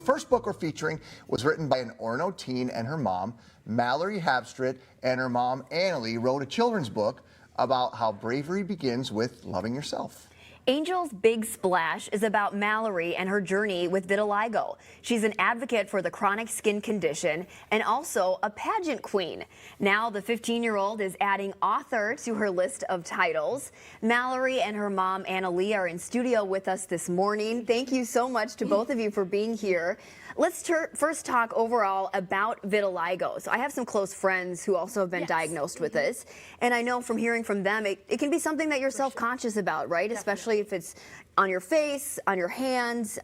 first book we're featuring was written by an Orono teen and her mom. Mallory Habstritt and her mom, Annalie, wrote a children's book about how bravery begins with loving yourself. Angel's Big Splash is about Mallory and her journey with vitiligo. She's an advocate for the chronic skin condition and also a pageant queen. Now the 15-year-old is adding author to her list of titles. Mallory and her mom, Annalie, are in studio with us this morning. Thank you so much to both of you for being here. Let's first talk overall about vitiligo. So I have some close friends who also have been diagnosed with this. And I know from hearing from them, it can be something that you're self-conscious about, right? Definitely. Especially if it's on your face, on your hands.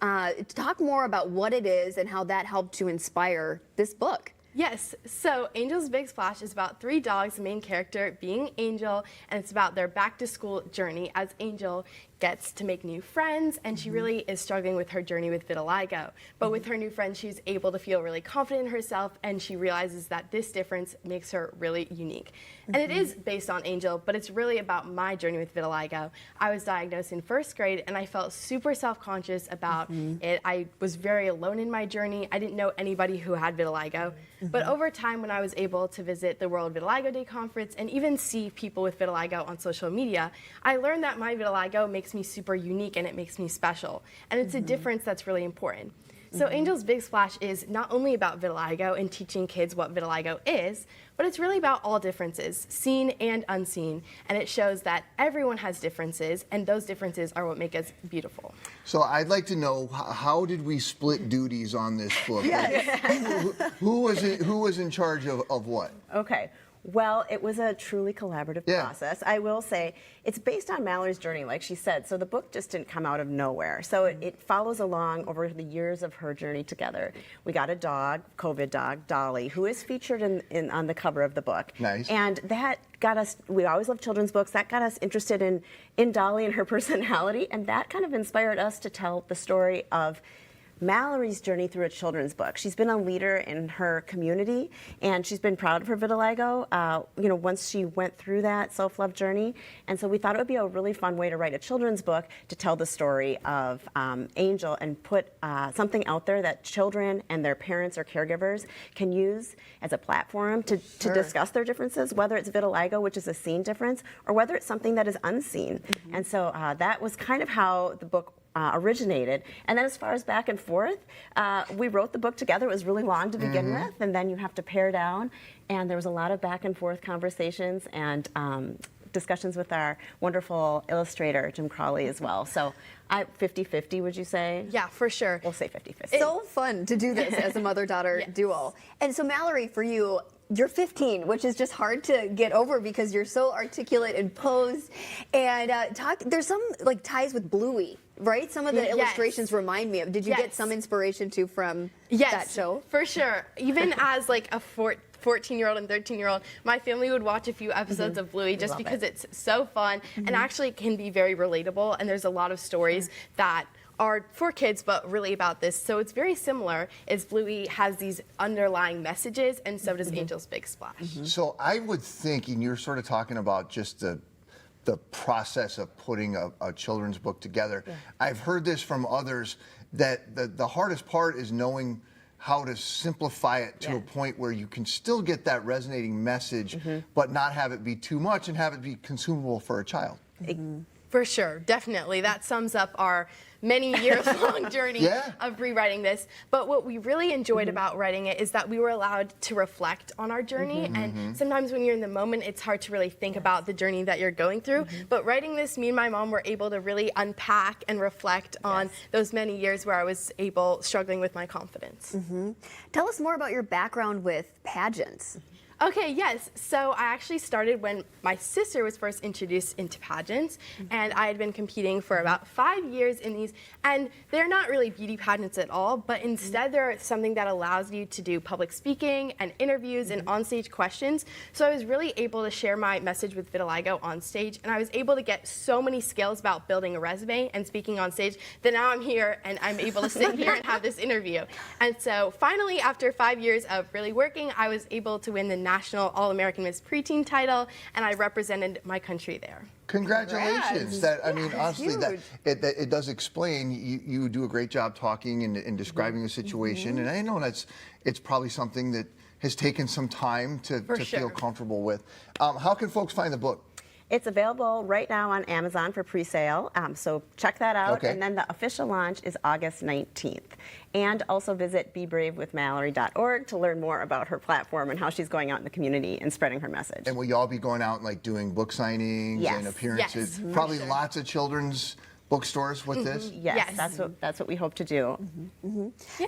Talk more about what it is and how that helped to inspire this book. Yes, so Angel's Big Splash is about 3 dogs, the main character being Angel, and it's about their back to school journey as Angel gets to make new friends, and she really is struggling with her journey with vitiligo. But with her new friends, she's able to feel really confident in herself, and she realizes that this difference makes her really unique. And it is based on Angel, but it's really about my journey with vitiligo. I was diagnosed in 1st grade, and I felt super self-conscious about it. I was very alone in my journey. I didn't know anybody who had vitiligo. But over time, when I was able to visit the World Vitiligo Day conference and even see people with vitiligo on social media, I learned that my vitiligo makes me super unique and it makes me special. And it's a difference that's really important. So Angel's Big Splash is not only about vitiligo and teaching kids what vitiligo is, but it's really about all differences, seen and unseen. And it shows that everyone has differences, and those differences are what make us beautiful. So I'd like to know, how did we split duties on this book? Yes. Who was in charge of what? Okay. Well, it was a truly collaborative process. I will say it's based on Mallory's journey, like she said. So the book just didn't come out of nowhere. So it follows along over the years of her journey together. We got a dog, COVID dog, Dolly, who is featured on the cover of the book. Nice. And that got us, we always love children's books, that got us interested in Dolly and her personality. And that kind of inspired us to tell the story of Mallory's journey through a children's book. She's been a leader in her community, and she's been proud of her vitiligo, once she went through that self-love journey. And so we thought it would be a really fun way to write a children's book to tell the story of Angel and put something out there that children and their parents or caregivers can use as a platform to discuss their differences, whether it's vitiligo, which is a seen difference, or whether it's something that is unseen. And so that was kind of how the book originated. And then as far as back and forth, we wrote the book together. It was really long to begin with, and then you have to pare down. And there was a lot of back and forth conversations and discussions with our wonderful illustrator, Jim Crawley, as well. So 50-50, would you say? Yeah, for sure. We'll say 50-50. It's so fun to do this as a mother-daughter duo. And so Mallory, for you, you're 15, which is just hard to get over because you're so articulate and posed. And there's some like ties with Bluey, right? Some of the illustrations remind me of. Did you get some inspiration too from that show? For sure. Even as like a 14-year-old and 13-year-old, my family would watch a few episodes of Bluey just because it's so fun and actually can be very relatable. And there's a lot of stories that are for kids, but really about this. So it's very similar, as Bluey has these underlying messages, and so does Angel's Big Splash. So I would think, and you're sort of talking about just the process of putting a children's book together. I've heard this from others, that the hardest part is knowing how to simplify it to a point where you can still get that resonating message, but not have it be too much and have it be consumable for a child. For sure, definitely. That sums up our many years-long journey of rewriting this. But what we really enjoyed about writing it is that we were allowed to reflect on our journey. And sometimes when you're in the moment, it's hard to really think about the journey that you're going through. But writing this, me and my mom were able to really unpack and reflect on those many years where I was struggling with my confidence. Tell us more about your background with pageants. Okay, yes. So I actually started when my sister was first introduced into pageants, and I had been competing for about 5 years in these, and they're not really beauty pageants at all, but instead they're something that allows you to do public speaking and interviews and onstage questions. So I was really able to share my message with vitiligo on stage, and I was able to get so many skills about building a resume and speaking on stage that now I'm here and I'm able to sit here and have this interview. And so finally, after 5 years of really working, I was able to win the National All-American Miss Preteen title, and I represented my country there. Congratulations! That I mean, honestly, that huge. it does explain. You do a great job talking and describing the situation, and I know it's probably something that has taken some time to feel sure. comfortable with. How can folks find the book? It's available right now on Amazon for pre-sale, so check that out. Okay. And then the official launch is August 19th. And also visit BeBraveWithMallory.org to learn more about her platform and how she's going out in the community and spreading her message. And will you all be going out and like doing book signings Yes. and appearances? Yes, for Probably sure. lots of children's bookstores with this. Yes, Yes. that's what we hope to do.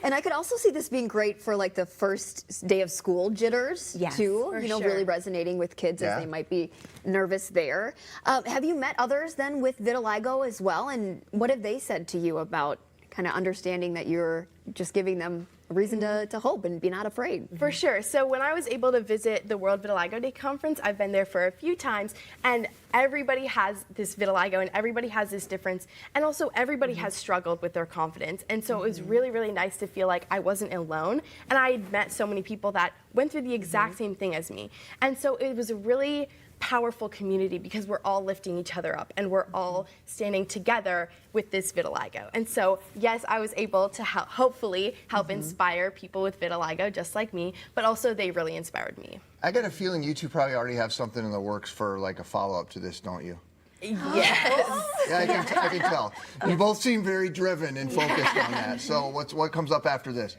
And I could also see this being great for like the first day of school jitters Yes, too. for You know, sure. really resonating with kids Yeah. as they might be nervous there. Have you met others then with vitiligo as well? And what have they said to you about kind of understanding that you're just giving them a reason to hope and be not afraid? For sure. So when I was able to visit the World Vitiligo Day conference, I've been there for a few times, and everybody has this vitiligo and everybody has this difference, and also everybody has struggled with their confidence. And so it was really, really nice to feel like I wasn't alone, and I had met so many people that went through the exact same thing as me. And so it was a really powerful community because we're all lifting each other up and we're all standing together with this vitiligo. And so, yes, I was able to hopefully help inspire people with vitiligo just like me, but also they really inspired me. I got a feeling you two probably already have something in the works for like a follow-up to this, don't you? Yes. Yeah, I can tell. You both seem very driven and focused on that. So what comes up after this?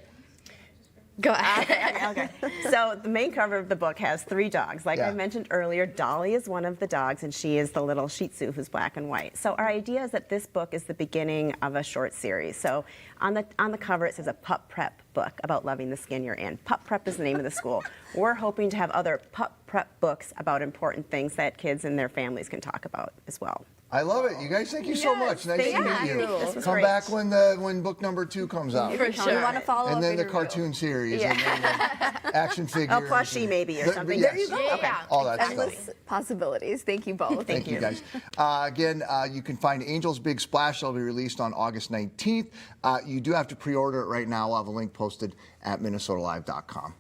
Go ahead. Okay. So the main cover of the book has 3 dogs. Like Yeah. I mentioned earlier, Dolly is one of the dogs, and she is the little Shih Tzu who's black and white. So our idea is that this book is the beginning of a short series. So on the cover it says a pup prep book about loving the skin you're in. Pup Prep is the name of the school. We're hoping to have other pup prep books about important things that kids and their families can talk about as well. I love it. You guys, thank you so much. Nice to thank meet you. you. This was Come great. back when book number 2 comes out. For sure. You want to follow And up then the interview. cartoon series, and then the action figures. A plushie maybe or The- something. yes. There you go. Yeah. Okay. All that stuff. Endless possibilities. Thank you both. Thank you, guys. Again, you can find Angel's Big Splash. That'll be released on August 19th. You do have to pre-order it right now. I'll have a link posted at minnesotalive.com.